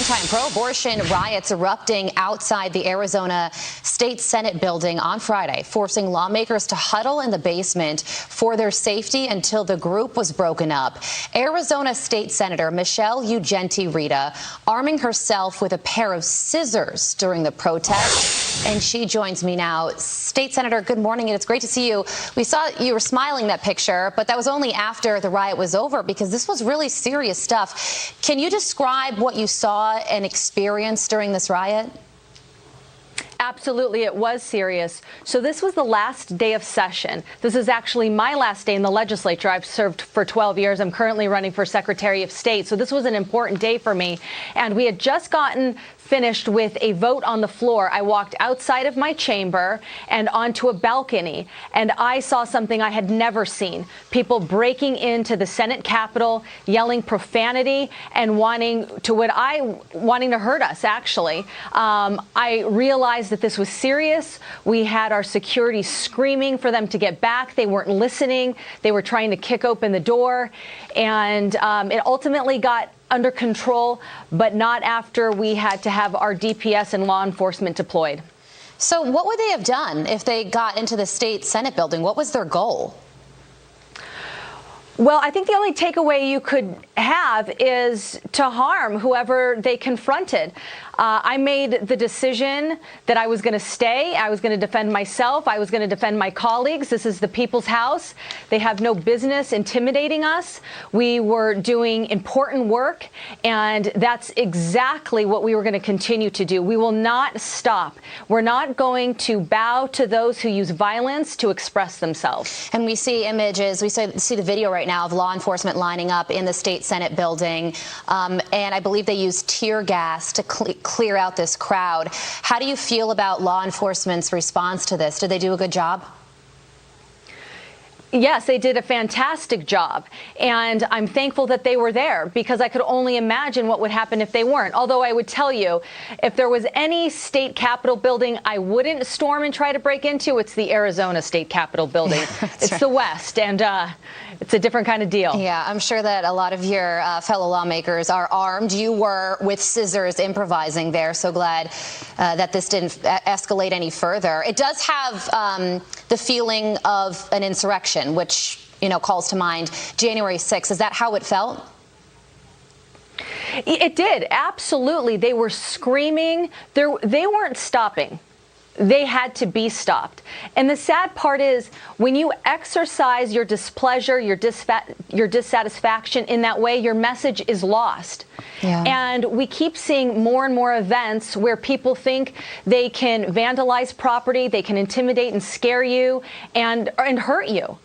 meantime, pro-abortion riots erupting outside the Arizona State Senate building on Friday, forcing lawmakers to huddle in the basement for their safety until the group was broken up. Arizona State Senator Michelle Ugenti-Rita arming herself with a pair of scissors during the protest. And she joins me now. State Senator, good morning, and it's great to see you. We saw you were smiling that picture, but that was only after the riot was over because this was really serious stuff. Can you describe what you saw and experienced during this riot? Absolutely, it was serious. So this was the last day of session. This is actually my last day in the legislature. I've served for 12 years. I'm currently running for Secretary of State. So this was an important day for me. And we had just gotten finished with a vote on the floor. I walked outside of my chamber and onto a balcony, and I saw something I had never seen. People breaking into the Senate Capitol, yelling profanity and wanting to hurt us, actually. I realized that this was serious. We had our security screaming for them to get back. They weren't listening. They were trying to kick open the door, and it ultimately got under control, but not after we had to have our DPS and law enforcement deployed. So what would they have done if they got into the state Senate building? What was their goal? Well, I think the only takeaway you could have is to harm whoever they confronted. I made the decision that I was going to stay. I was going to defend myself. I was going to defend my colleagues. This is the people's house. They have no business intimidating us. We were doing important work, and that's exactly what we were going to continue to do. We will not stop. We're not going to bow to those who use violence to express themselves. And we see images, we see the video right now of law enforcement lining up in the state Senate building, and I believe they used tear gas to clear out this crowd. How do you feel about law enforcement's response to this? Did they do a good job? Yes, they did a fantastic job, and I'm thankful that they were there because I could only imagine what would happen if they weren't. Although I would tell you, if there was any state capitol building I wouldn't storm and try to break into, it's the Arizona State Capitol building. It's right. The West, and it's a differerent kind of deal. Yeah, I'm sure that a lot of your fellow lawmakers are armed. You were with scissors improvising there. So glad that this didn't escalate any further. It does have the feeling of an insurrection, which, calls to mind January 6th. Is that how it felt? It did. Absolutely. They were screaming. They weren't stopping. They had to be stopped. And the sad part is when you exercise your displeasure, your dissatisfaction in that way, your message is lost. Yeah. And we keep seeing more and more events where people think they can vandalize property, they can intimidate and scare you and hurt you.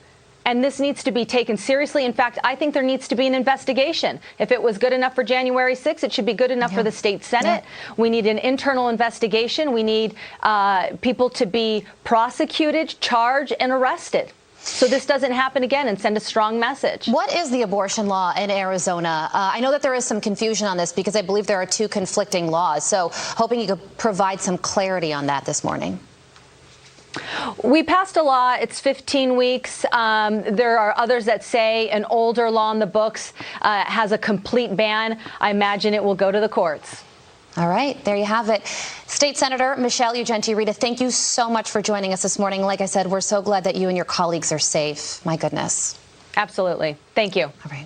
And this needs to be taken seriously. In fact, I think there needs to be an investigation. If it was good enough for January 6th, it should be good enough for the state Senate. Yeah. We need an internal investigation. We need people to be prosecuted, charged, and arrested, so this doesn't happen again, and send a strong message. What is the abortion law in Arizona? I know that there is some confusion on this because I believe there are two conflicting laws. So hoping you could provide some clarity on that this morning. We passed a law. It's 15 weeks. There are others that say an older law in the books has a complete ban. I imagine it will go to the courts. All right, there you have it. State Senator Michelle Ugenti-Rita, thank you so much for joining us this morning. Like I said, we're so glad that you and your colleagues are safe. My goodness. Absolutely. Thank you. All right.